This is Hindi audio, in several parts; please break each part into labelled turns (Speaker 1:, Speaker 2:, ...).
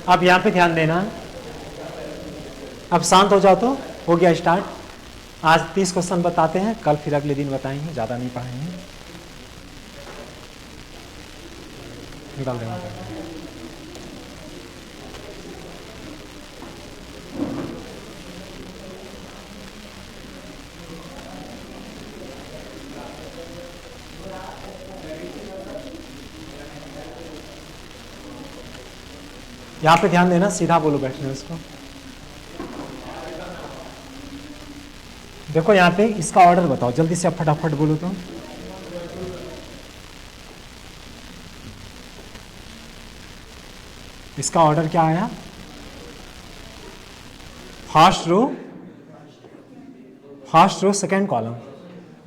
Speaker 1: अब यहाँ पे ध्यान देना, अब शांत हो जाओ। तो हो गया स्टार्ट। आज 30 क्वेश्चन बताते हैं, कल फिर अगले दिन बताएंगे, ज़्यादा नहीं पढ़ाएंगे। निकाल देंगे। यहाँ पे ध्यान देना, सीधा बोलो बैठने उसको। देखो यहाँ पे इसका ऑर्डर बताओ, जल्दी से, अब फटाफट बोलो तो। इसका ऑर्डर क्या आया? First row second column.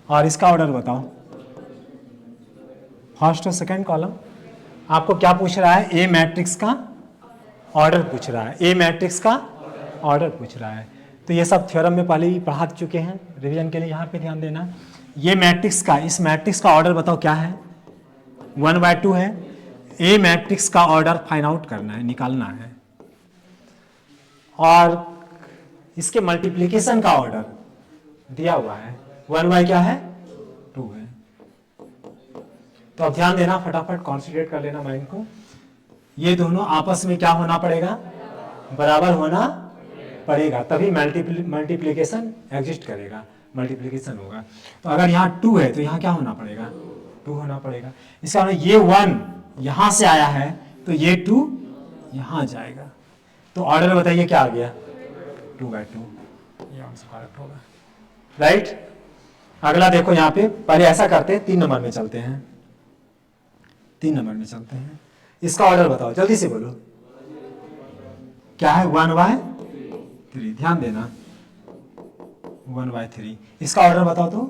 Speaker 1: और इसका ऑर्डर बताओ, फर्स्ट रो सेकंड कॉलम। आपको क्या पूछ रहा है? ए मैट्रिक्स का ऑर्डर पूछ रहा है, ए मैट्रिक्स का ऑर्डर पूछ रहा है। तो ये सब थ्योरम में पहले ही पढ़ा चुके हैं, रिवीजन के लिए यहाँ पे ध्यान देना। ये मैट्रिक्स का, इस मैट्रिक्स का ऑर्डर बताओ क्या है? 1/2 है। ए मैट्रिक्स का ऑर्डर फाइंड आउट करना है, निकालना है। और इसके मल्टीप्लिकेशन का ऑर्डर दिया हुआ है, 1 क्या है? 2 है। तो अब ध्यान देना, फटाफट कॉन्सेंट्रेट कर लेना माइंड को। ये दोनों आपस में क्या होना पड़ेगा? बराबर होना पड़ेगा, तभी मल्टीप्लिकेशन एग्जिस्ट करेगा, मल्टीप्लिकेशन होगा। तो अगर यहाँ 2 है तो यहाँ क्या होना पड़ेगा? 2 होना पड़ेगा। इसका मतलब ये 1 यहाँ से आया है तो ये 2 यहाँ जाएगा। तो ऑर्डर बताइए क्या आ गया? 2/2। ये आंसर करेक्ट होगा, राइट। अगला देखो यहाँ पे, पहले ऐसा करते हैं, 3 नंबर में चलते हैं। 3 नंबर में चलते हैं। इसका ऑर्डर बताओ, जल्दी से बोलो क्या है? 1/3। ध्यान देना, 1/3। इसका ऑर्डर बताओ तो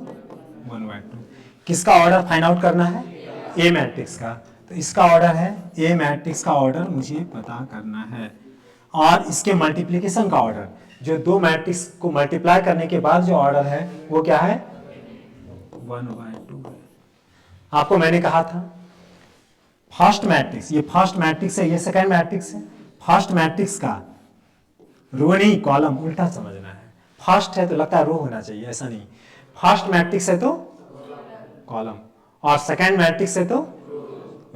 Speaker 1: 1/2। किसका ऑर्डर फाइंड आउट करना है? ए मैट्रिक्स का। तो इसका ऑर्डर है, ए मैट्रिक्स का ऑर्डर मुझे पता करना है। और इसके मल्टीप्लिकेशन का ऑर्डर, जो 2 मैट्रिक्स को मल्टीप्लाई करने के बाद जो ऑर्डर है वो क्या है? 1/2 है। आपको मैंने कहा था फर्स्ट मैट्रिक्स, ये फर्स्ट मैट्रिक्स है, ये सेकंड मैट्रिक्स है। फर्स्ट मैट्रिक्स का रो नहीं कॉलम उल्टा समझना है। फर्स्ट है तो लगता है रो होना चाहिए, ऐसा नहीं। फर्स्ट मैट्रिक्स है तो कॉलम, और सेकंड मैट्रिक्स है तो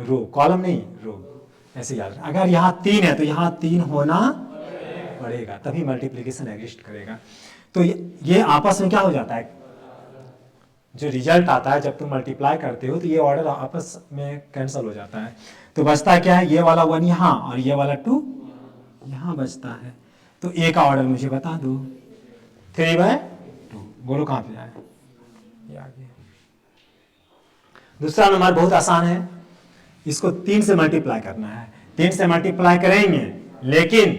Speaker 1: रो, कॉलम नहीं रो, ऐसे याद। अगर यहाँ 3 है तो यहाँ 3 होना पड़ेगा, तभी मल्टीप्लिकेशन एग्जिस्ट करेगा। तो ये आपस में क्या हो जाता है? जो रिजल्ट आता है जब तुम मल्टीप्लाई करते हो तो ये ऑर्डर आपस में कैंसिल हो जाता है। तो बचता क्या है? ये वाला 1 यहाँ और ये वाला 2 यहाँ बचता है। तो ए का ऑर्डर मुझे बता दो, 3/2। बोलो कहाँ पे आए? ये आ गया। दूसरा नंबर बहुत आसान है, इसको 3 से मल्टीप्लाई करना है। 3 से मल्टीप्लाई करेंगे, लेकिन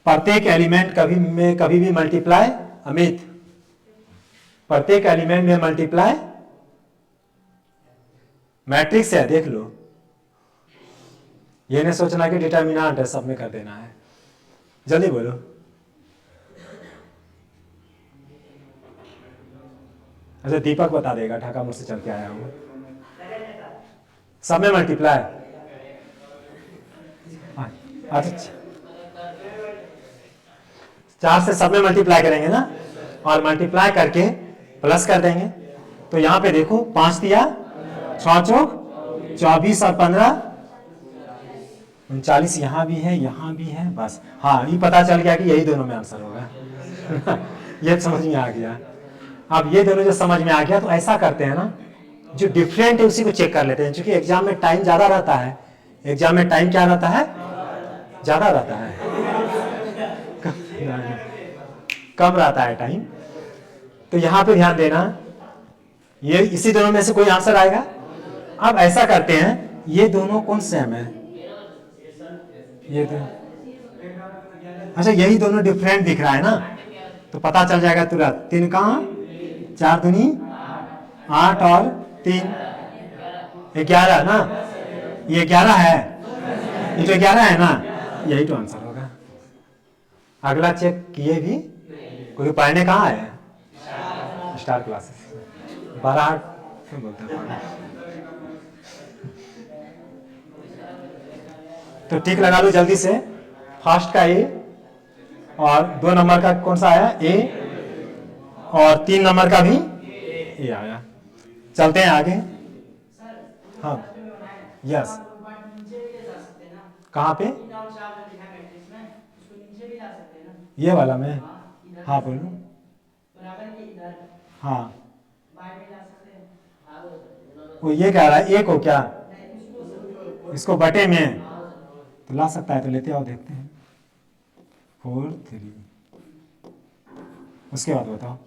Speaker 1: प्रत्येक एलिमेंट कभी भी मल्टीप्लाई, अमित, प्रत्येक एलिमेंट में मल्टीप्लाई मैट्रिक्स है, देख लो। ये नहीं सोचना कि डिटर्मिनेंट है, सब में कर देना है। जल्दी बोलो। अच्छा दीपक बता देगा, ढाका मुझसे चल के आया हूँ। सब में मल्टीप्लाई, अच्छा 4 से सब में मल्टीप्लाई करेंगे ना, और मल्टीप्लाई करके प्लस कर देंगे। तो यहाँ पे देखो 5 दिया, 6 चौक 24 और 15 39, यहाँ भी है यहाँ भी है, बस। हाँ ये पता चल गया कि यही दोनों में आंसर होगा। ये समझ में आ गया। अब ये दोनों जो समझ में आ गया, तो ऐसा करते हैं ना, जो डिफरेंट है उसी को चेक कर लेते हैं। क्योंकि एग्जाम में टाइम ज्यादा रहता है, एग्जाम में टाइम क्या रहता है? ज्यादा रहता है, कम रहता है टाइम। तो यहां पे ध्यान देना, ये इसी दोनों में से कोई आंसर आएगा। अब ऐसा करते हैं, ये दोनों कौन सेम है? ये दोनों, अच्छा यही दोनों डिफरेंट दिख रहा है ना, तो पता चल जाएगा तुरंत। 3 कहाँ? 4 दूनी 8 और 3 11 ना, ये 11 है, ये जो 11 है ना, यही तो आंसर होगा। अगला चेक किए भी, कोई पढ़ने कहाँ है? स्टार क्लासेस 12 क्यों बोलते हैं? तो टिक लगा लो जल्दी से। फर्स्ट का ए, और 2 नंबर का कौन सा आया ए, और 3 नंबर का भी ए आया। चलते हैं आगे। हाँ यस, कहाँ पे? ये वाला में? हाँ बोलो। हाँ वो ये कह रहा है ए को क्या, इसको बटे में तो ला सकता है, तो लेते आओ देखते हैं। 4 3, उसके बाद बताओ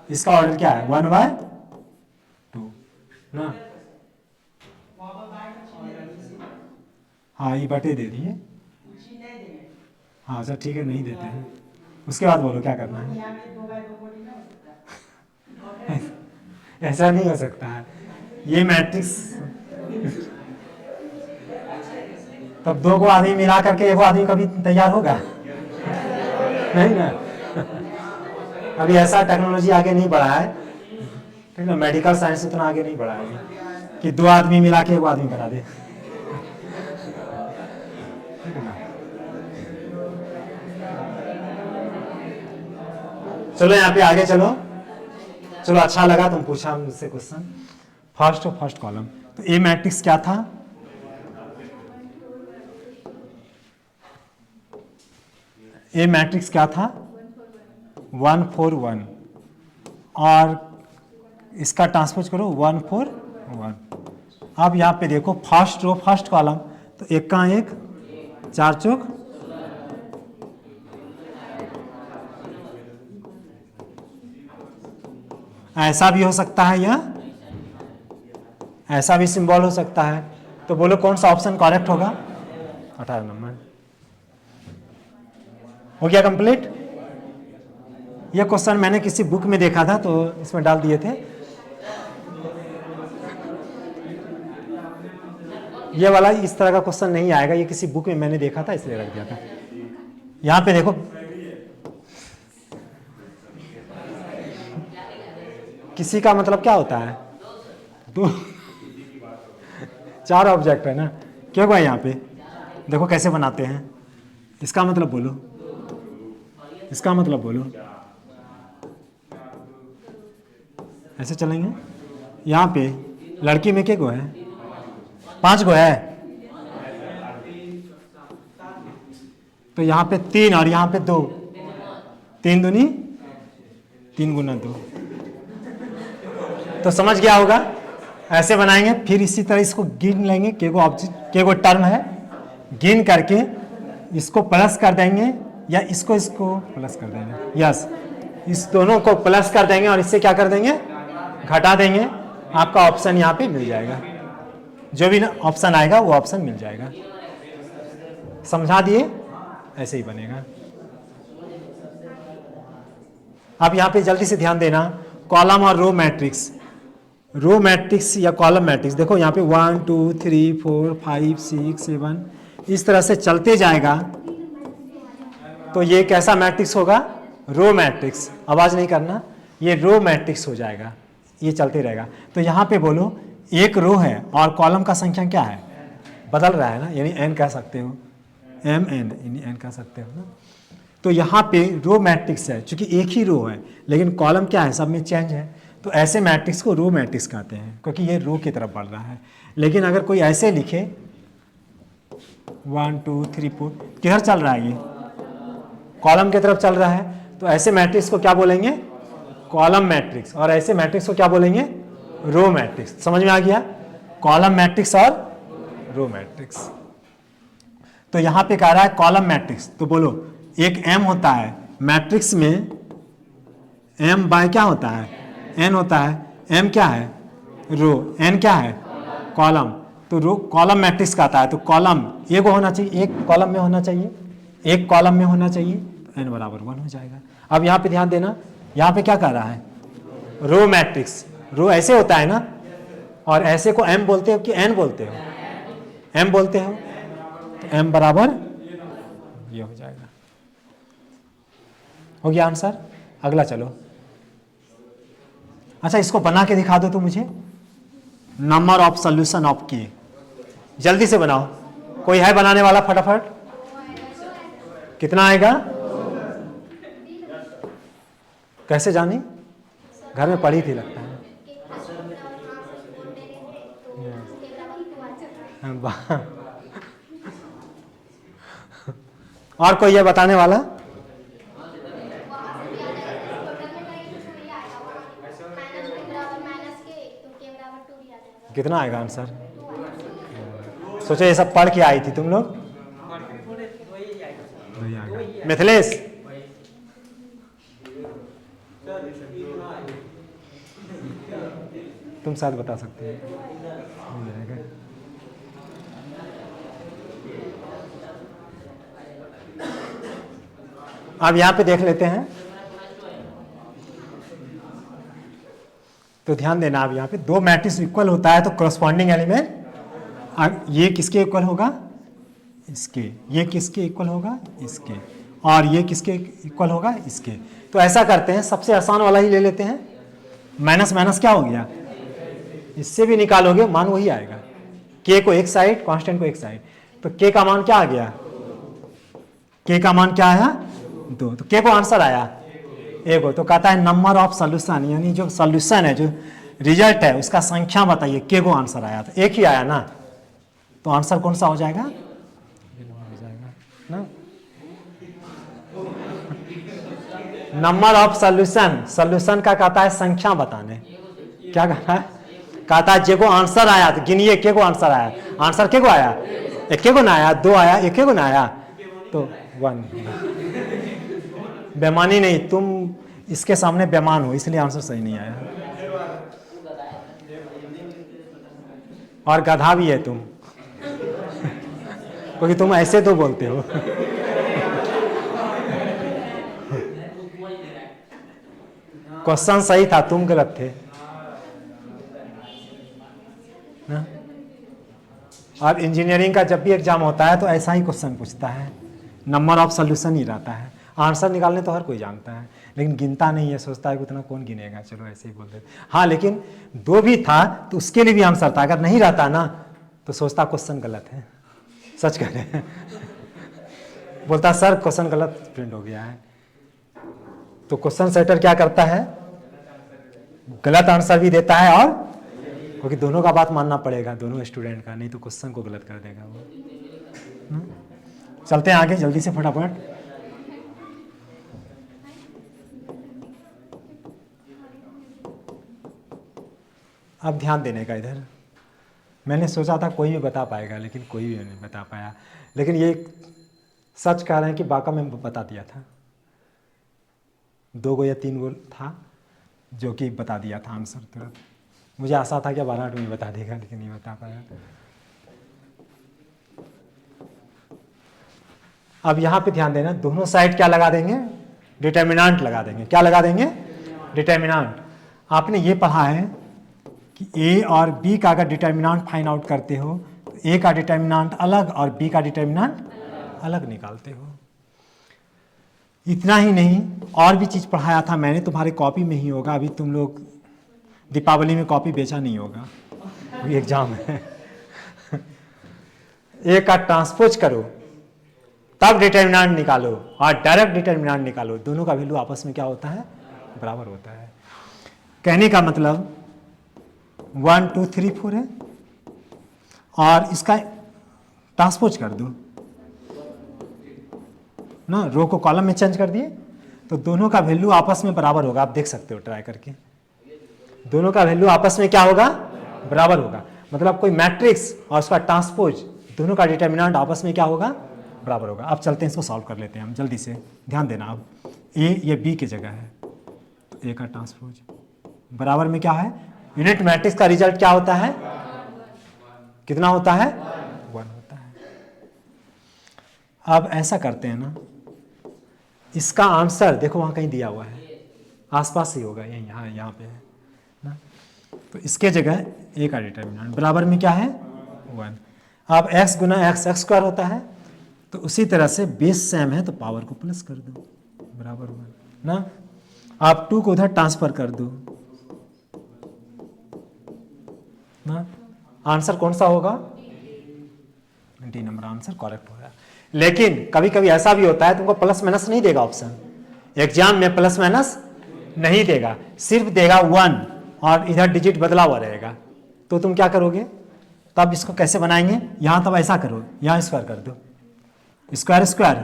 Speaker 1: इसका ऑर्डर क्या है, 1/2 ना। हाँ ये बटे दे दिए। हाँ अच्छा ठीक है, नहीं देते हैं। उसके बाद बोलो क्या करना है। ऐसा नहीं हो सकता है ये मैट्रिक्स। तब 2 को आदमी मिला करके 1 आदमी कभी तैयार होगा नहीं ना। अभी ऐसा टेक्नोलॉजी आगे नहीं बढ़ा है, ठीक ना। मेडिकल साइंस इतना आगे नहीं बढ़ा है कि 2 आदमी मिला के 1 आदमी बना दे। चलो यहाँ पे आगे चलो। चलो अच्छा लगा तुम पूछा मुझसे क्वेश्चन। फर्स्ट कॉलम, तो ए मैट्रिक्स क्या था? ए मैट्रिक्स क्या था? 1 4 1, और इसका ट्रांसपोज करो 1 4 1। अब यहाँ पे देखो फर्स्ट रो फर्स्ट कॉलम, तो 1 का 1, 4 चौक, ऐसा भी हो सकता है या ऐसा भी सिंबल हो सकता है। तो बोलो कौन सा ऑप्शन करेक्ट होगा? 18 नंबर। हो गया कंप्लीट। ये क्वेश्चन मैंने किसी बुक में देखा था तो इसमें डाल दिए थे। ये वाला इस तरह का क्वेश्चन नहीं आएगा, ये किसी बुक में मैंने देखा था इसलिए रख दिया था। यहाँ पे देखो किसी का मतलब क्या होता है? 2 4 ऑब्जेक्ट है ना, क्या हुआ यहाँ पे? देखो कैसे बनाते हैं, इसका मतलब बोलो, इसका मतलब बोलो। ऐसे चलेंगे। यहाँ पे लड़की में क्या गो है? 5 गो है, तो यहाँ पे 3 और यहाँ पे 2, 3 दूनी 3 गुना 2, तो समझ गया होगा। ऐसे बनाएंगे, फिर इसी तरह इसको गिन लेंगे, के गो टर्म है, गिन करके इसको प्लस कर देंगे या इसको प्लस कर देंगे। यस, इस दोनों को प्लस कर देंगे और इससे क्या कर देंगे? घटा देंगे। आपका ऑप्शन यहाँ पे मिल जाएगा, जो भी ऑप्शन आएगा वो ऑप्शन मिल जाएगा। समझा दिए? ऐसे ही बनेगा। अब यहाँ पे जल्दी से ध्यान देना, कॉलम और रो मैट्रिक्स, रो मैट्रिक्स या कॉलम मैट्रिक्स। देखो यहाँ पे 1 2 3 4 5 6 7 इस तरह से चलते जाएगा, तो ये कैसा मैट्रिक्स होगा? Row matrix. आवाज नहीं करना, ये रो मैट्रिक्स हो जाएगा, ये चलते रहेगा। तो यहाँ पे बोलो एक रो है और कॉलम का संख्या क्या है? बदल रहा है ना, यानी एन कह सकते हो, एम एन यानी एन कह सकते हो ना। तो यहाँ पे रो मैट्रिक्स है, चूंकि एक ही रो है लेकिन कॉलम क्या है? सब में चेंज है, तो ऐसे मैट्रिक्स को रो मैट्रिक्स कहते हैं, क्योंकि ये रो की तरफ बढ़ रहा है। लेकिन अगर कोई ऐसे लिखे 1 2 3 4, किधर चल रहा है? ये कॉलम की तरफ चल रहा है, तो ऐसे मैट्रिक्स को क्या बोलेंगे? Column matrix. और ऐसे मैट्रिक्स को क्या बोलेंगे? Row matrix. समझ में आ गया? कॉलम मैट्रिक्स और रो मैट्रिक्स। तो यहाँ पे कह रहा है कॉलम मैट्रिक्स, तो बोलो एक एम होता है मैट्रिक्स में, एम बाय क्या होता है? एन होता है। एम क्या है? रो। एन क्या है? कॉलम। तो रो कॉलम मैट्रिक्स कहता है, तो कॉलम एक होना चाहिए, एक कॉलम में होना चाहिए, एक कॉलम में होना चाहिए, तो एन बराबर 1 हो जाएगा। अब यहाँ पे ध्यान देना, यहाँ पे क्या कह रहा है? Row matrix. रो ऐसे होता है ना, और ऐसे को एम बोलते हो कि एन बोलते हो? एम बोलते हो, तो एम बराबर ये हो जाएगा। हो गया आंसर। अगला चलो। अच्छा इसको बना के दिखा दो तो मुझे, नंबर ऑफ सोल्यूशन ऑफ की, जल्दी से बनाओ। कोई है बनाने वाला? फटाफट कितना आएगा? कैसे जानी? घर में पढ़ी थी लगता है। और कोई है बताने वाला? कितना आएगा आंसर? सोचो ये सब पढ़ के आई थी तुम लोग। मिथिलेश तुम शायद बता सकते हो। अब यहां पे देख लेते हैं तो ध्यान देना। अब यहाँ पे दो मैट्रिक्स इक्वल होता है तो करस्पॉन्डिंग एलिमेंट ये किसके इक्वल होगा? इसके। ये किसके इक्वल होगा? इसके। और ये किसके इक्वल होगा? इसके। तो ऐसा करते हैं, सबसे आसान वाला ही ले लेते हैं। माइनस माइनस क्या हो गया? इससे भी निकालोगे मान वही आएगा। के को एक साइड, कांस्टेंट को एक साइड, तो के का मान क्या आ गया? के का मान क्या आया? 2। तो के को आंसर आया एगो। तो कहता है नंबर ऑफ सोल्यूशन, यानी जो सोल्यूशन है, जो रिजल्ट है उसका संख्या बताइए। के को आंसर आया तो एक ही आया ना, तो आंसर कौन सा हो जाएगा? ना नंबर ऑफ सोल्यूशन, सोल्यूशन का कहता है संख्या बताने। क्या कहता है? कहता है जे को आंसर आया तो गिनिए के को आंसर आया। आंसर के को आया? एक के को ना आया, 2 आया, एक के को ना आया, तो 1। बेमानी नहीं, तुम इसके सामने बेमान हो इसलिए आंसर सही नहीं आया। और गधा भी है तुम क्योंकि तुम ऐसे तो बोलते हो। क्वेश्चन सही था, तुम गलत थे ना। और इंजीनियरिंग का जब भी एग्जाम होता है तो ऐसा ही क्वेश्चन पूछता है, नंबर ऑफ सोल्यूशन ही रहता है। आंसर निकालने तो हर कोई जानता है, लेकिन गिनता नहीं है, सोचता है कि उतना कौन गिनेगा, चलो ऐसे ही बोल देते। हाँ, लेकिन 2 भी था तो उसके लिए भी आंसर था। अगर नहीं रहता ना तो सोचता क्वेश्चन गलत है। सच कह रहे हैं। बोलता सर क्वेश्चन गलत प्रिंट हो गया है। तो क्वेश्चन सेटर क्या करता है? गलत आंसर भी देता है, और क्योंकि दोनों का बात मानना पड़ेगा, दोनों स्टूडेंट का, नहीं तो क्वेश्चन को गलत कर देगा वो। चलते हैं आगे जल्दी से फटाफट। अब ध्यान देने का इधर। मैंने सोचा था कोई भी बता पाएगा, लेकिन कोई भी नहीं बता पाया। लेकिन ये सच कह रहे हैं कि बाका में बता दिया था, 2 गो या 3 गो था जो कि बता दिया था आंसर तुरंत। मुझे आशा था कि 12 में बता देगा, लेकिन नहीं बता पाया। अब यहाँ पे ध्यान देना, दोनों साइड क्या लगा देंगे? डिटर्मिनेंट लगा देंगे। क्या लगा देंगे? डिटर्मिनेंट। आपने ये पढ़ा है कि ए और बी का अगर डिटर्मिनेंट फाइंड आउट करते हो तो ए का डिटर्मिनेंट अलग और बी का डिटर्मिनेंट अलग निकालते हो। इतना ही नहीं, और भी चीज़ पढ़ाया था मैंने, तुम्हारे कॉपी में ही होगा। अभी तुम लोग दीपावली में कॉपी बेचा नहीं होगा, अभी एग्जाम है। ए का ट्रांसपोज करो तब डिटर्मिनेंट निकालो, और डायरेक्ट डिटर्मिनेंट निकालो। दोनों का वैल्यू आपस में क्या होता है? बराबर होता है। कहने का मतलब 1 2 3 4 है, और इसका ट्रांसपोज कर दो ना, रो को कॉलम में चेंज कर दिए तो दोनों का वैल्यू आपस में बराबर होगा। आप देख सकते हो ट्राई करके, दोनों का वैल्यू आपस में क्या होगा? बराबर होगा। मतलब कोई मैट्रिक्स और उसका ट्रांसपोज, दोनों का डिटर्मिनेंट आपस में क्या होगा? बराबर होगा। अब चलते हैं इसको सॉल्व कर लेते हैं हम जल्दी से। ध्यान देना, अब ए ये बी की जगह है तो ए का ट्रांसपोज बराबर में क्या है? यूनिट मैट्रिक्स का रिजल्ट क्या होता है? कितना होता है? 1 होता है। अब ऐसा करते हैं ना, इसका आंसर देखो वहां कहीं दिया हुआ है, आसपास ही होगा, यही यहाँ पे है ना। तो इसके जगह ए का डिटर्मिनेंट बराबर में क्या है? 1। अब x गुना x स्क्वायर होता है, तो उसी तरह से बेस सेम है तो पावर को प्लस कर दो, बराबर 1 ना। आप 2 को उधर ट्रांसफर कर दो ना, आंसर कौन सा होगा? डी नंबर आंसर करेक्ट होगा। लेकिन कभी कभी ऐसा भी होता है तुमको प्लस माइनस नहीं देगा ऑप्शन, एग्जाम में प्लस माइनस नहीं देगा, सिर्फ देगा 1 और इधर डिजिट बदला हुआ रहेगा। तो तुम क्या करोगे, तब इसको कैसे बनाएंगे, यहाँ तब ऐसा करो, यहाँ स्क्वायर कर दो, स्क्वायर स्क्वायर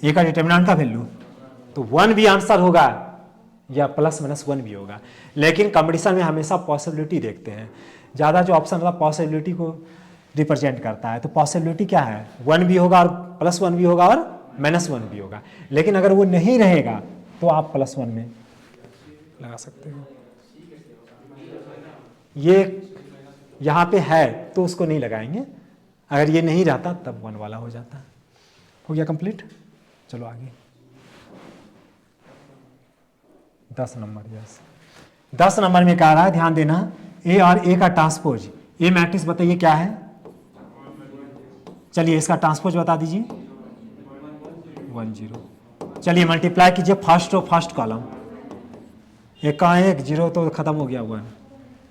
Speaker 1: ए का डिटर्मिनेंट का वैल्यू, तो 1 भी आंसर होगा या प्लस माइनस 1 भी होगा। लेकिन कंपटीशन में हमेशा पॉसिबिलिटी देखते हैं, ज़्यादा जो ऑप्शन होता है पॉसिबिलिटी को रिप्रेजेंट करता है। तो पॉसिबिलिटी क्या है, 1 भी होगा और प्लस 1 भी होगा और माइनस 1 भी होगा। लेकिन अगर वो नहीं रहेगा तो आप प्लस 1 में लगा सकते हो। ये यहाँ पे है तो उसको नहीं लगाएंगे, अगर ये नहीं रहता तब 1 वाला हो जाता। हो गया कंप्लीट, चलो आगे 10 नंबर। यस 10 नंबर में कह रहा है, ध्यान देना, ए और ए का ट्रांसपोज, ए मैट्रिक्स बताइए क्या है, चलिए इसका ट्रांसपोज बता दीजिए 1 0। चलिए मल्टीप्लाई कीजिए फर्स्ट रो फर्स्ट कॉलम, एक का 1 0 तो खत्म हो गया 1,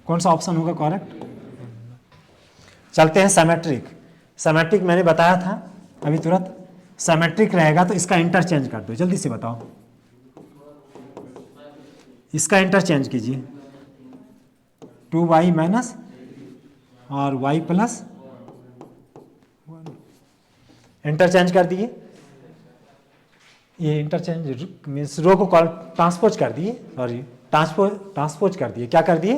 Speaker 1: कौन सा ऑप्शन होगा करेक्ट। चलते हैं सिमेट्रिक, सिमेट्रिक मैंने बताया था अभी तुरंत, सिमेट्रिक रहेगा तो इसका इंटरचेंज कर दो, जल्दी से बताओ, इसका इंटरचेंज कीजिए 2y माइनस और y प्लस 1, इंटरचेंज कर दिए, ये इंटरचेंज मीन्स रो को ट्रांसपोज कर दिए, सॉरी ट्रांसपोज कर दिए, क्या कर दिए,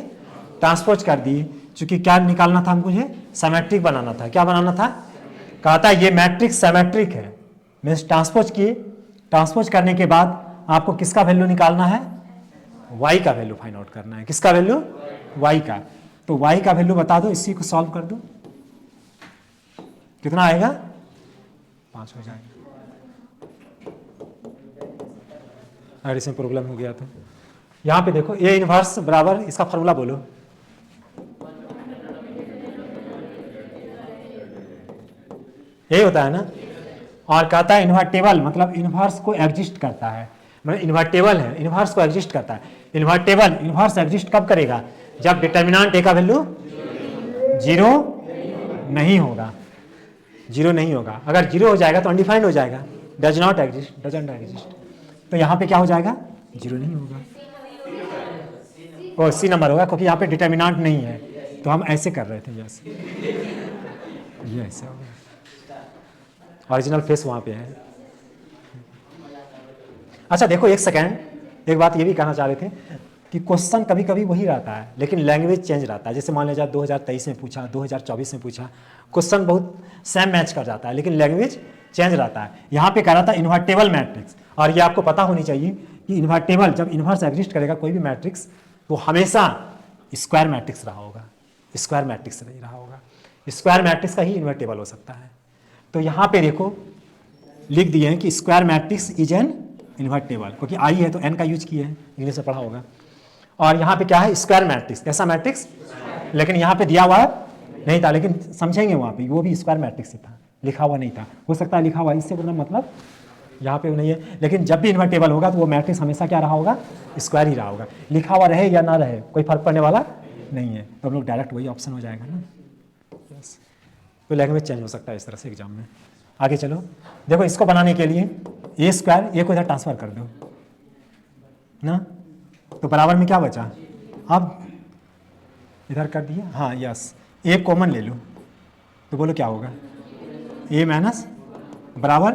Speaker 1: ट्रांसपोज कर दिए, चूंकि क्या निकालना था हमको, ये सिमेट्रिक बनाना था, क्या बनाना था, कहता है ये मैट्रिक्स सिमेट्रिक है, मीन्स ट्रांसपोज किए, ट्रांसपोज करने के बाद आपको किसका वैल्यू निकालना है, y का वैल्यू फाइंड आउट करना है, किसका वैल्यू, y का। तो y का वैल्यू बता दो, इसी को सॉल्व कर दो, कितना आएगा 5 हो जाएगा। अगर इसमें प्रॉब्लम हो गया तो यहाँ पे देखो ए इनवर्स बराबर, इसका फॉर्मूला बोलो, यही होता है ना, और कहता है इन्वर्टेबल, मतलब इनवर्स को एग्जिस्ट करता है, मतलब इन्वर्टेबल है, इनवर्स को एग्जिस्ट करता है। इन्वर्टेबल इनवर्स एग्जिस्ट कब करेगा, जब डिटर्मिनेंट ए का वैल्यू 0 नहीं होगा, 0 नहीं होगा, अगर 0 हो जाएगा तो अनडिफाइंड हो जाएगा, does not exist, doesn't exist, तो यहाँ पे क्या हो जाएगा 0 नहीं होगा, और सी नंबर होगा, क्योंकि यहाँ पे डिटर्मिनेंट नहीं है, तो हम ऐसे कर रहे थे, यस ये ऐसे होगा, ओरिजिनल फेस वहाँ पे है। अच्छा देखो एक सेकेंड, एक बात ये भी कहना चाह रहे थे कि क्वेश्चन कभी कभी वही रहता है लेकिन लैंग्वेज चेंज रहता है, जैसे मान लीजिए 2023 में पूछा, 2024 में पूछा, क्वेश्चन बहुत सेम मैच कर जाता है लेकिन लैंग्वेज चेंज रहता है। यहाँ पे कह रहा था इन्वर्टेबल मैट्रिक्स, और ये आपको पता होनी चाहिए कि इन्वर्टेबल जब इन्वर्स एग्जिस्ट करेगा कोई भी मैट्रिक्स तो हमेशा स्क्वायर मैट्रिक्स रहा होगा, स्क्वायर मैट्रिक्स नहीं रहा होगा, स्क्वायर मैट्रिक्स का ही इन्वर्टेबल हो सकता है। तो यहाँ पे देखो लिख दिए हैं कि square matrix is an invertible, क्योंकि आई है तो एन का यूज किए हैं, इंग्लिश में पढ़ा होगा। और यहाँ पे क्या है, स्क्वायर मैट्रिक्स, कैसा मैट्रिक्स, लेकिन यहाँ पे दिया हुआ नहीं था, लेकिन समझेंगे वहाँ पे वो भी स्क्वायर मैट्रिक्स ही था, लिखा हुआ नहीं था, हो सकता है लिखा हुआ, इससे मतलब यहाँ पे नहीं है, लेकिन जब भी इन्वर्टेबल होगा तो वो मैट्रिक्स हमेशा क्या रहा होगा, स्क्वायर ही रहा होगा, लिखा हुआ रहे या ना रहे कोई फर्क पड़ने वाला नहीं है, तो हम लोग डायरेक्ट वही ऑप्शन हो जाएगा ना। यस, तो लैंग्वेज चेंज हो सकता है इस तरह से एग्जाम में। आगे चलो, देखो इसको बनाने के लिए ए स्क्वायर, ए को इधर ट्रांसफर कर दो ना, तो बराबर में क्या बचा, अब इधर कर दिया, हाँ यस, ए कॉमन ले लो, तो बोलो क्या होगा, ए माइनस बराबर,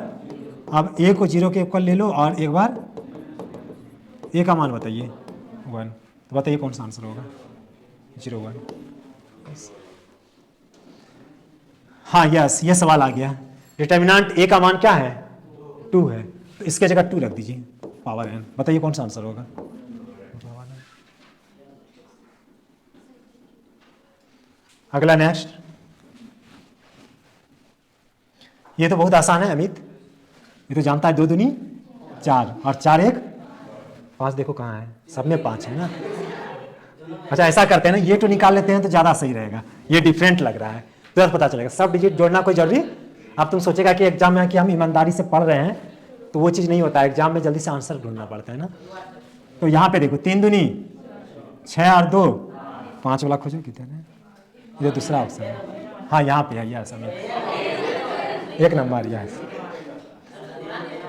Speaker 1: अब ए को 0 के इक्वल ले लो और एक बार ए का मान बताइए 1, तो बताइए कौन सा आंसर होगा, 0 1। हाँ यस, ये सवाल आ गया, डिटर्मिनेंट ए का मान क्या है 2 है, तो इसके जगह 2 रख दीजिए, पावर n, बताइए कौन सा आंसर होगा। अगला नेक्स्ट, ये तो बहुत आसान है अमित, ये तो जानता है, 2 दूनी 4 और 4 1 5, देखो कहाँ है, सब में 5 है ना। अच्छा ऐसा करते हैं ना, ये तो निकाल लेते हैं तो ज़्यादा सही रहेगा, ये डिफरेंट लग रहा है, तुरंत पता चलेगा, सब डिजिट जोड़ना कोई जरूरी, अब तुम सोचेगा कि एग्जाम में कि हम ईमानदारी से पढ़ रहे हैं, तो वो चीज़ नहीं होता है, एग्जाम में जल्दी से आंसर ढूंढना पड़ता है ना। तो यहाँ पे देखो 3 दूनी 6 और 2 5 वाला खोजो कितने, ये दूसरा ऑप्शन है, हाँ यहाँ पे है, यस अमित 1 नंबर, यस।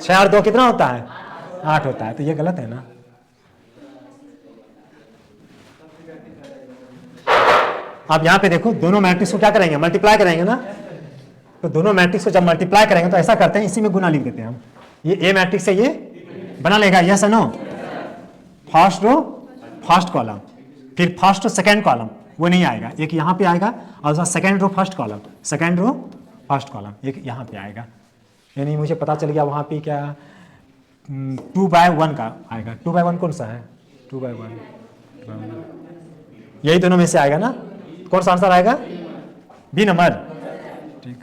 Speaker 1: 6 और 2 कितना होता है? 8 होता है, तो ये गलत है ना। आप यहाँ पे देखो, दोनों मैट्रिक्स को क्या करेंगे? मल्टीप्लाई करेंगे ना। तो दोनों मैट्रिक्स को जब मल्टीप्लाई करेंगे तो ऐसा करते हैं, इसी में गुना लिख देते हैं हम। ये ए मैट्रिक्स से ये बना लेगा, यस है no. First row first column, फिर फर्स्ट रो सेकेंड कॉलम, वो नहीं आएगा, एक यहाँ पे आएगा, और second row first column, second row first column, एक यहाँ पे आएगा। यानी मुझे पता चल गया वहाँ पे क्या 2/1 का आएगा। 2/1 कौन सा है? 2/1 यही दोनों में से आएगा ना। कौन सा आंसर आएगा? B number. ठीक,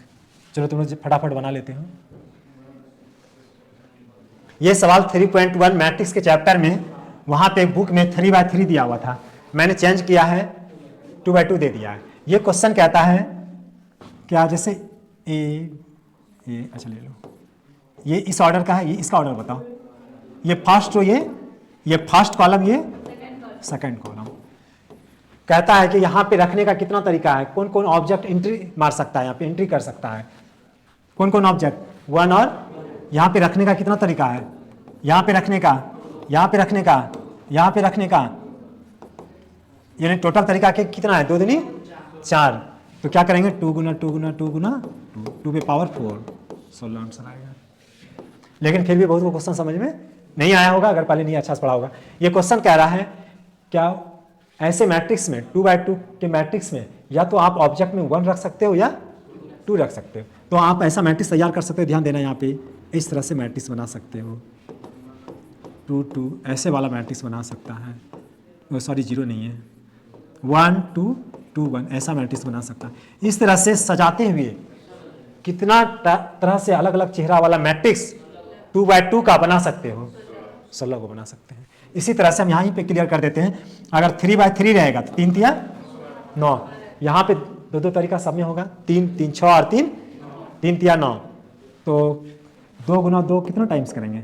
Speaker 1: चलो तुम लोग फटाफट बना लेते हो। ये सवाल 3.1 मैट्रिक्स के चैप्टर में, वहां पे बुक में 3/3 दिया हुआ था, मैंने चेंज किया है 2/2 दे दिया है। ये क्वेश्चन कहता है क्या, जैसे ये अच्छा ले लो, ये इस ऑर्डर का है, ये इसका ऑर्डर बताओ। ये फर्स्ट रो, ये फर्स्ट कॉलम, ये सेकंड कॉलम। कहता है कि यहाँ पे रखने का कितना तरीका है, कौन कौन ऑब्जेक्ट एंट्री मार सकता है, यहाँ पे एंट्री कर सकता है, कौन कौन ऑब्जेक्ट 1, और यहाँ पे रखने का कितना तरीका है, यहाँ पे रखने का, यहाँ पे रखने का, यहाँ पे रखने का, यानी टोटल तरीका के कितना है? 2 दूनी 4। तो क्या करेंगे? 2 गुना 2 गुना 2 गुना 2 पे पावर 4, 16 आंसर आएगा। लेकिन फिर भी बहुत को क्वेश्चन समझ में नहीं आया होगा अगर पहले नहीं अच्छा से पढ़ा होगा। ये क्वेश्चन कह रहा है क्या ऐसे मैट्रिक्स में 2/2 के मैट्रिक्स में या तो आप ऑब्जेक्ट में 1 रख सकते हो या 2 रख सकते हो। तो आप ऐसा मैट्रिक्स तैयार कर सकते हो, ध्यान देना यहाँ पे, इस तरह से मैट्रिक्स बना सकते हो। 2 2 ऐसे वाला मैट्रिक्स बना सकता है, सॉरी 0 नहीं है, 1 2 2 1 ऐसा मैट्रिक्स बना सकता है। इस तरह से सजाते हुए कितना तरह से अलग अलग चेहरा वाला मैट्रिक्स 2/2 का बना सकते हो, 16 को बना सकते हैं। इसी तरह से हम यहाँ पे क्लियर कर देते हैं। अगर 3/3 रहेगा तो 3 तिया 9, यहाँ पे 2 तरीका सब में होगा, 3 3 6 और 3 3 तिया 9। तो 2 गुना 2 कितना टाइम्स करेंगे?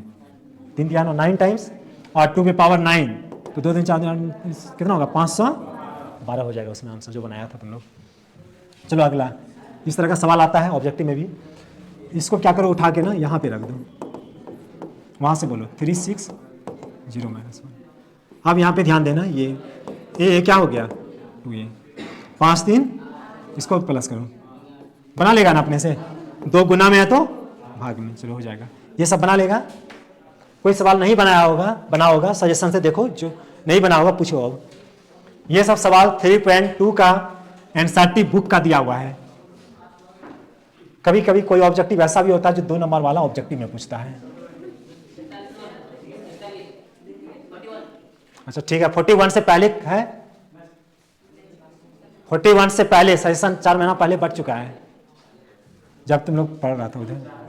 Speaker 1: 3 तिया 9 9 टाइम्स, और 2 पे पावर 9, तो 2 3 4 कितना होगा? 512 हो जाएगा उसमें आंसर जो बनाया था तुम लोग। चलो अगला, इस तरह का सवाल आता है ऑब्जेक्टिव में भी। इसको क्या करो, उठा के ना यहाँ पे रख दो, वहाँ से बोलो 3 6 0 -1। अब यहाँ पे ध्यान देना, ये क्या हो गया? 2 5 3, इसको प्लस करो, बना लेगा ना अपने से। 2 गुना में है तो भाग में, चलो हो जाएगा, ये सब बना लेगा। कोई सवाल नहीं बनाया होगा, बना होगा सजेशन से देखो, जो नहीं बना होगा पूछो। अब ये सब सवाल 3.2 का एनसीईआरटी बुक का दिया हुआ है। कभी कभी कोई ऑब्जेक्टिव ऐसा भी होता है जो 2 नंबर वाला ऑब्जेक्टिव में पूछता है। अच्छा ठीक है, 41 से पहले है, 41 से पहले सेशन 4 महीना पहले बढ़ चुका है, जब तुम लोग पढ़ रहा था उधर।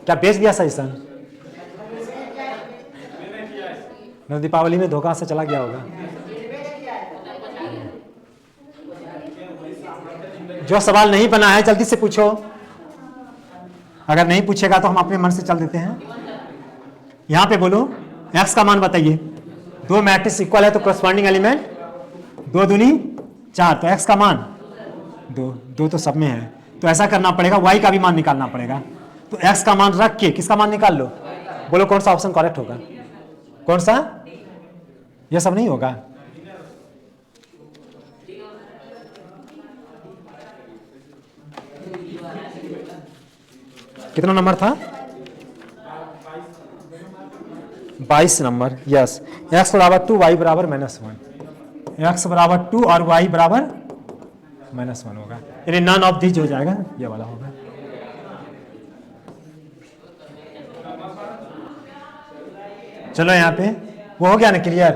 Speaker 1: क्या बेच दिया सेशन? दीपावली में धोखा से चला गया होगा। जो सवाल नहीं बना है जल्दी से पूछो, अगर नहीं पूछेगा तो हम अपने मन से चल देते हैं। यहां पे बोलो x का मान बताइए। 2 मैट्रिक्स इक्वल है तो करस्पॉन्डिंग एलिमेंट 2 दूनी 4, तो x का मान 2 तो सब में है, तो ऐसा करना पड़ेगा, y का भी मान निकालना पड़ेगा। तो x का मान रख के किसका मान निकाल लो, बोलो कौन सा ऑप्शन करेक्ट होगा, कौन सा? ये सब नहीं होगा। कितना नंबर था? 22 नंबर, यस। x बराबर 2, y बराबर -1, x बराबर 2 और y बराबर -1 होगा, यानी नन ऑफ दिस हो जाएगा, ये वाला होगा। चलो यहाँ पे वो हो गया ना क्लियर,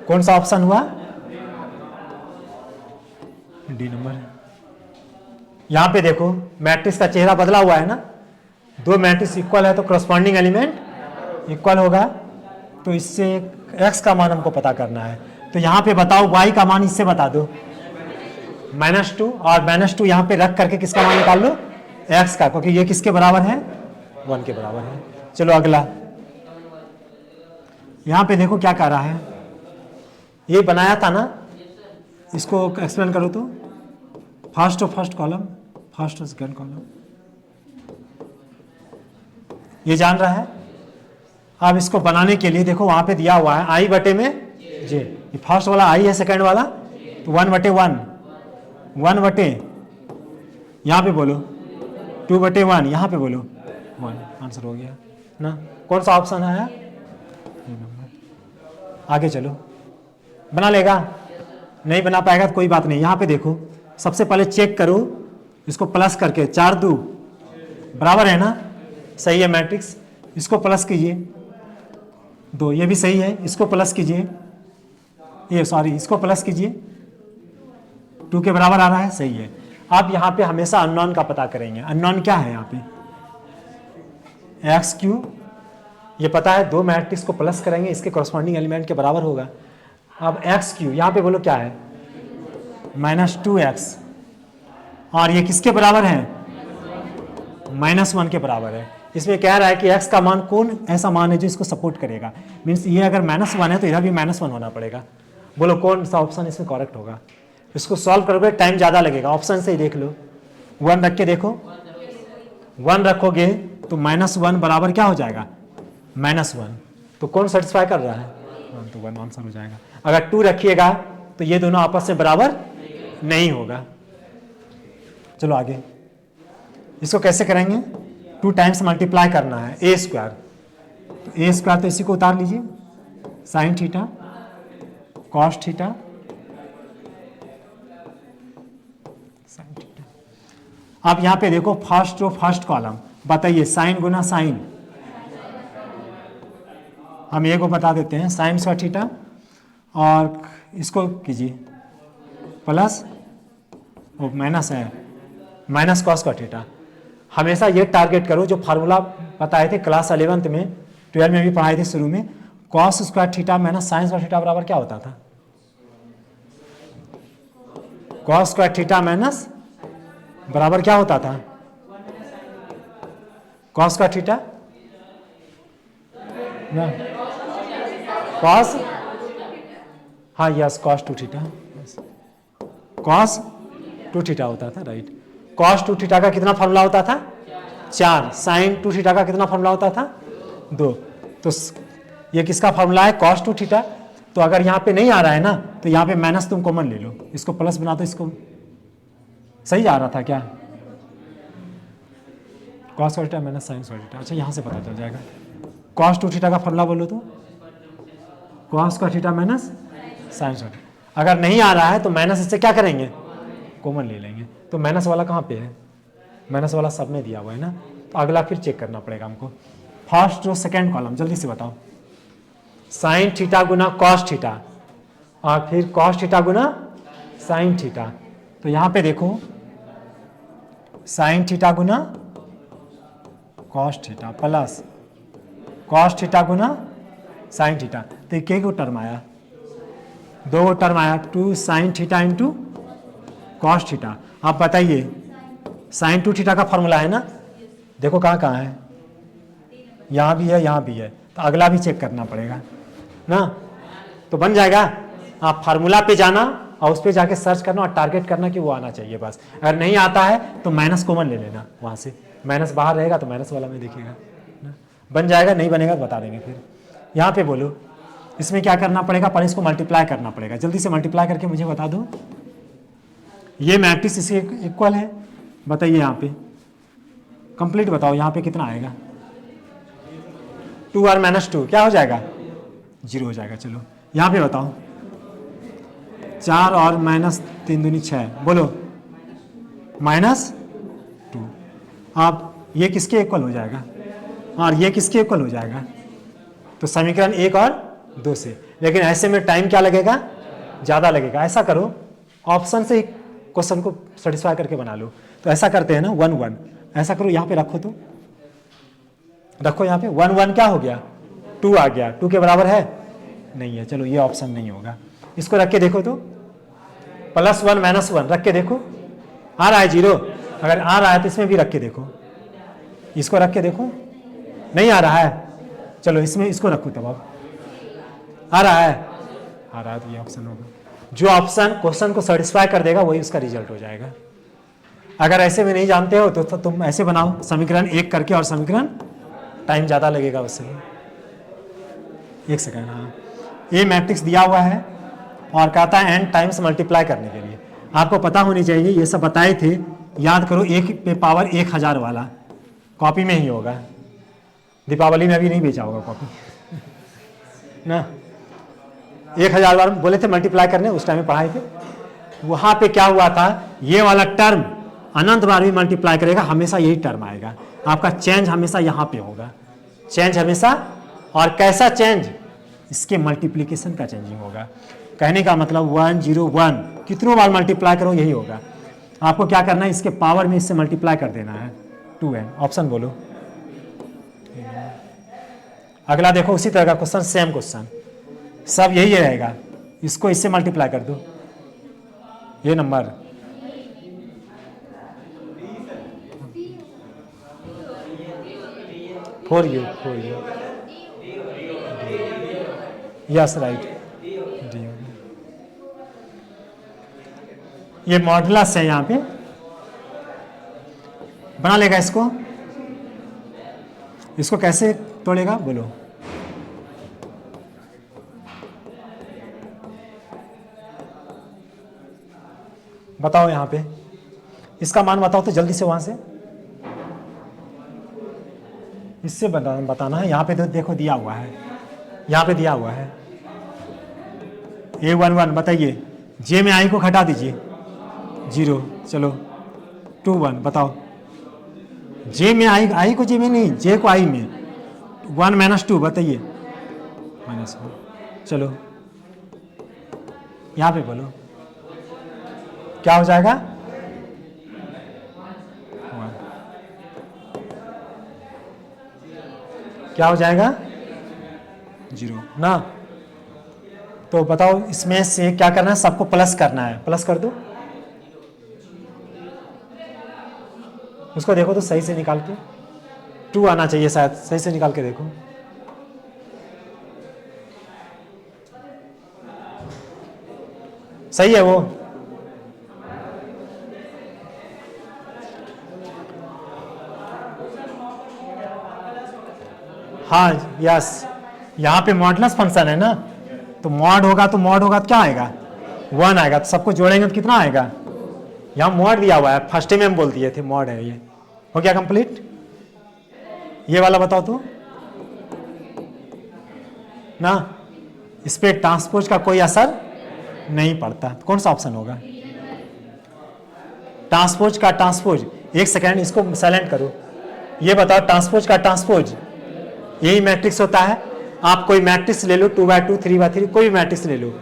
Speaker 1: कौन सा ऑप्शन हुआ? D number. यहाँ पे देखो मैट्रिक्स का चेहरा बदला हुआ है ना, 2 मैट्रिक्स इक्वल है तो करस्पॉन्डिंग एलिमेंट इक्वल होगा, तो इससे x का मान हमको पता करना है। तो यहाँ पे बताओ y का मान, इससे बता दो -2, और -2 यहाँ पे रख करके किसका मान निकाल लो? x का, क्योंकि ये किसके बराबर है? 1 के बराबर है। चलो अगला, यहाँ पे देखो क्या कह रहा है, ये बनाया था ना इसको एक्सप्लेन करो तो फर्स्ट और फर्स्ट कॉलम, फर्स्ट और सेकंड कॉलम, ये जान रहा है। अब इसको बनाने के लिए देखो वहां पे दिया हुआ है आई बटे में जे, ये फर्स्ट वाला आई है, सेकंड वाला तो 1/1, 1 यहाँ पे बोलो 2/1, यहाँ पे बोलो 1, आंसर हो गया ना। कौन सा ऑप्शन है? आगे चलो, बना लेगा, नहीं बना पाएगा तो कोई बात नहीं। यहाँ पे देखो सबसे पहले चेक करो इसको प्लस करके, 4 2 बराबर है ना, सही है मैट्रिक्स। इसको प्लस कीजिए 2, ये भी सही है, इसको प्लस कीजिए, ये सॉरी इसको प्लस कीजिए 2 के बराबर आ रहा है, सही है। आप यहाँ पे हमेशा अननोन का पता करेंगे। अननोन क्या है यहाँ पे? एक्स क्यू, ये पता है, 2 मैट्रिक्स को प्लस करेंगे इसके कॉरस्पॉन्डिंग एलिमेंट के बराबर होगा। अब एक्स क्यू यहाँ पे बोलो क्या है? -2x, और ये किसके बराबर है? -1 के बराबर है। इसमें कह रहा है कि x का मान कौन ऐसा मान है जो इसको सपोर्ट करेगा, मीन्स ये अगर -1 है तो इधर भी -1 होना पड़ेगा। बोलो कौन सा ऑप्शन इसमें करेक्ट होगा? इसको सॉल्व करोगे टाइम ज़्यादा लगेगा, ऑप्शन से ही देख लो। 1 रख के देखो, 1 रखोगे तो -1 बराबर क्या हो जाएगा? -1, तो कौन सेटिस्फाई कर रहा है? 1, तो 1 आंसर हो जाएगा। अगर 2 रखिएगा तो ये दोनों आपस में बराबर नहीं होगा। चलो आगे, इसको कैसे करेंगे? 2 टाइम्स मल्टीप्लाई करना है a², तो a² तो इसी को उतार लीजिए, sine theta cos theta sine theta. अब यहाँ पे देखो फर्स्ट रो फर्स्ट कॉलम, बताइए साइन गुना साइन, हम ये को बता देते हैं साइन स्क्वायर थीटा, और इसको कीजिए प्लस, वो माइनस है, माइनस कॉस स्क्वायर थीटा। हमेशा ये टारगेट करो जो फार्मूला बताए थे क्लास 11th में, 12 में भी पढ़ाए थे शुरू में, cos square theta minus sine square theta बराबर क्या होता था? कॉस स्क्वायर थीटा माइनस बराबर क्या होता था? कॉस स्क्वायर थीटा ना, कॉस, हाँ yes, cos 2 theta, cos 2 theta होता था, राइट। कॉस 2 थीटा का कितना फॉर्मूला होता था? 4। साइन 2 थीटा का कितना फॉर्मूला होता था? 2। तो ये किसका फॉर्मूला है? Cos 2 theta. तो अगर यहाँ पे नहीं आ रहा है ना तो यहाँ पे माइनस तुम कॉमन ले लो, इसको प्लस बना दो, इसको सही आ रहा था क्या? Cos square theta minus sine square theta, अच्छा यहाँ से पता चल जाएगा। कॉस 2 थीटा का फॉर्मूला बोलो तो cos square theta minus sine square theta. अगर नहीं आ रहा है तो माइनस इससे क्या करेंगे? कॉमन ले लेंगे। तो माइनस वाला कहाँ पे है? माइनस वाला सब में दिया हुआ है ना, तो अगला फिर चेक करना पड़ेगा हमको। फर्स्ट रो सेकंड कॉलम, जल्दी से बताओ। साइन थीटा गुना कॉस थीटा, और फिर कॉस थीटा गुना साइन थीटा। तो यहाँ पे देखो साइन थीटा गुना cos theta plus cos theta गुना साइन थीटा, तो एक गो टर्म आया, 2 गो टर्म आया, 2 sine theta into cos theta. आप बताइए साइन 2 थीटा का फॉर्मूला है ना, देखो कहाँ कहाँ है, यहाँ भी है यहाँ भी है, तो अगला भी चेक करना पड़ेगा ना, तो बन जाएगा। आप फार्मूला पे जाना और उस पर जाके सर्च करना और टारगेट करना कि वो आना चाहिए बस। अगर नहीं आता है तो माइनस कॉमन ले लेना, वहाँ से माइनस बाहर रहेगा तो माइनस वाला में देखिएगा ना, बन जाएगा। नहीं बनेगा तो बता देंगे फिर। यहाँ पे बोलो इसमें क्या करना पड़ेगा? पर इसको मल्टीप्लाई करना पड़ेगा, जल्दी से मल्टीप्लाई करके मुझे बता दो। ये मैट्रिक्स इसके इक्वल है, बताइए यहाँ पे कंप्लीट बताओ, यहाँ पे कितना आएगा? 2 और -2 क्या हो जाएगा? 0 हो जाएगा। चलो यहाँ पे बताओ 4 और -3 दूनी 6, बोलो -2। अब ये किसके इक्वल हो जाएगा और ये किसके इक्वल हो जाएगा? तो समीकरण 1 और 2 से। लेकिन ऐसे में टाइम क्या लगेगा? ज़्यादा लगेगा। ऐसा करो ऑप्शन से ही क्वेश्चन को सेटिस्फाई करके बना लो। तो ऐसा करते हैं ना 1 1, ऐसा करो यहाँ पे रखो, तो रखो यहाँ पे 1 1 क्या हो गया? 2 आ गया। 2 के बराबर है? नहीं है। चलो ये ऑप्शन नहीं होगा। इसको रख के देखो तो +1 -1 रख के देखो, आ रहा है 0? अगर आ रहा है तो इसमें भी रख के देखो, इसको रख के देखो, नहीं आ रहा है, चलो इसमें इसको रखो, तब अब आ रहा है, आ रहा है तो ये ऑप्शन होगा। जो ऑप्शन क्वेश्चन को सेटिस्फाई कर देगा वही उसका रिजल्ट हो जाएगा। अगर ऐसे में नहीं जानते हो तो तुम ऐसे बनाओ समीकरण एक करके, और समीकरण टाइम ज़्यादा लगेगा उससे। एक सेकंड, हाँ, ए मैट्रिक्स दिया हुआ है और कहता है n टाइम्स मल्टीप्लाई करने के लिए। आपको पता होनी चाहिए, ये सब बताए थे, याद करो, एक पे पावर 1000 वाला कॉपी में ही होगा। दीपावली में अभी नहीं बेचा होगा कॉपी ना। 1000 बार बोले थे मल्टीप्लाई करने, उस टाइम में पढ़ाए थे। वहाँ पे क्या हुआ था, ये वाला टर्म अनंत बार भी मल्टीप्लाई करेगा, हमेशा यही टर्म आएगा। आपका चेंज हमेशा यहाँ पे होगा, चेंज हमेशा। और कैसा चेंज, इसके मल्टीप्लिकेशन का चेंजिंग होगा। कहने का मतलब 101 कितनों बार मल्टीप्लाई करो यही होगा। आपको क्या करना है, इसके पावर में इससे मल्टीप्लाई कर देना है 2n। ऑप्शन बोलो। अगला देखो उसी तरह का क्वेश्चन, सेम क्वेश्चन, सब यही रहेगा। इसको इससे मल्टीप्लाई कर दो, ये number four you yes right. ये मॉडुलस है, यहाँ पे बना लेगा इसको। इसको कैसे तोड़ेगा बोलो। बताओ यहाँ पे इसका मान बताओ तो जल्दी से, वहां से इससे बताना है। यहाँ पे तो देखो दिया हुआ है, यहाँ पे दिया हुआ है A11। बताइए, जे में आई को घटा दीजिए 0, चलो 21 बताओ। जे में आई को जे में नहीं, जे को आई में 1 - 2 बताइए -1। चलो यहाँ पे बोलो क्या हो जाएगा, 1 क्या हो जाएगा 0 ना। तो बताओ इसमें से क्या करना है, सबको प्लस करना है, प्लस कर दो। उसको देखो तो सही से निकाल के, 2 आना चाहिए शायद, सही से निकाल के देखो। सही है वो। हाँ यस, यहाँ पे मॉडुलस फंक्शन है ना, तो मॉड होगा तो क्या आएगा 1 आएगा। तो सबको जोड़ेंगे तो कितना आएगा, यहाँ मॉड दिया हुआ है, फर्स्ट में हम बोल दिए थे मॉड है। ये हो गया कंप्लीट। ये वाला बताओ तो ना, इस पे ट्रांसपोज का कोई असर नहीं पड़ता। तो कौन सा ऑप्शन होगा, ट्रांसपोज का ट्रांसपोज। एक सेकेंड इसको साइलेंट करो। ये बताओ ट्रांसपोज का ट्रांसपोज यही मैट्रिक्स होता है। आप कोई मैट्रिक्स ले लो 2x2 3x3 कोई भी मैट्रिक्स ले लो,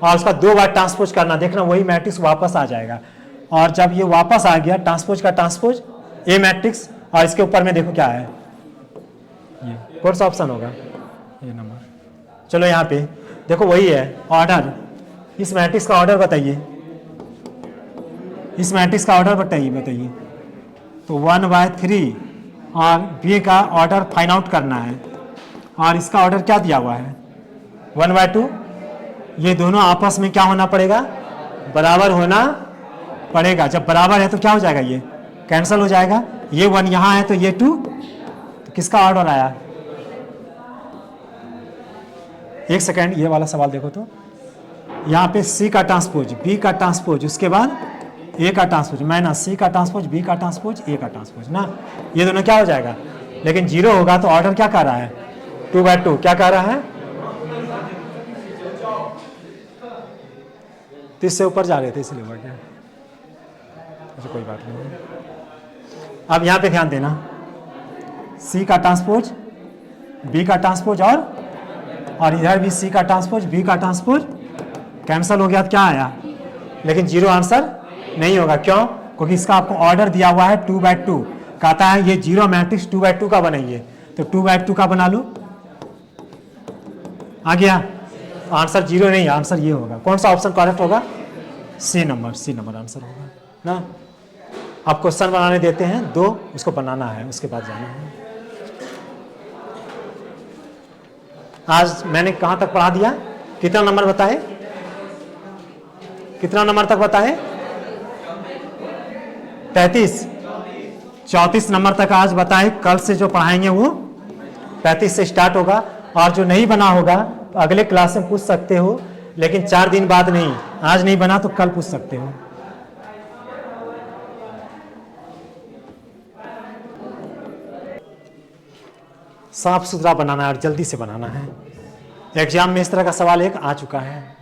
Speaker 1: और उसका 2 बार ट्रांसपोज करना, देखना वही मैट्रिक्स वापस आ जाएगा। और जब ये वापस आ गया ट्रांसपोज का ट्रांसपोज ए मैट्रिक्स, और इसके ऊपर में देखो क्या है, ये कौन सा ऑप्शन होगा, ये नंबर। चलो यहाँ पे देखो वही है ऑर्डर। इस मैट्रिक्स का ऑर्डर बताइए, इस मैट्रिक्स का ऑर्डर बताइए। तो 1/3 और बी का ऑर्डर फाइंड आउट करना है, और इसका ऑर्डर क्या दिया हुआ है 1/2। ये दोनों आपस में क्या होना पड़ेगा, बराबर होना पड़ेगा। जब बराबर है तो क्या हो जाएगा, ये कैंसिल हो जाएगा। ये 1 यहाँ है तो ये 2, तो किसका ऑर्डर आया। एक सेकेंड, ये वाला सवाल देखो तो, यहाँ पे सी का ट्रांसपोज बी का ट्रांसपोज, उसके बाद ए का ट्रांसपोज माइनस सी का ट्रांसपोज बी का ट्रांसपोज ए का ट्रांसपोज ना, ये दोनों क्या हो जाएगा। लेकिन 0 होगा तो ऑर्डर क्या कर रहा है 2/2, क्या कर रहा है, तो इससे ऊपर जा रहे थे इसलिए बढ़ गया। अच्छा कोई बात नहीं। अब यहाँ पे ध्यान देना, सी का ट्रांसपोज बी का ट्रांसपोज, और इधर भी सी का ट्रांसपोज बी का ट्रांसपोज कैंसिल हो गया तो क्या आया, लेकिन 0 आंसर नहीं होगा। क्यों, क्योंकि इसका आपको ऑर्डर दिया हुआ है 2/2। कहता है ये 0 मैट्रिक्स 2/2 का बनाइए, तो 2/2 का बना लो, आ गया आंसर। 0 नहीं, आंसर ये होगा। कौन सा ऑप्शन करेक्ट होगा, सी नंबर आंसर होगा ना। आप क्वेश्चन बनाने देते हैं 2, उसको बनाना है, उसके बाद जाना है। आज मैंने कहाँ तक पढ़ा दिया, कितना नंबर बताए, कितना नंबर तक बताएं? 33, 34 नंबर तक आज बताएं। कल से जो पढ़ाएंगे वो 35 से स्टार्ट होगा, और जो नहीं बना होगा तो अगले क्लास में पूछ सकते हो, लेकिन 4 दिन बाद नहीं। आज नहीं बना तो कल पूछ सकते हो। साफ सुथरा बनाना है और जल्दी से बनाना है। एग्जाम में इस तरह का सवाल एक आ चुका है।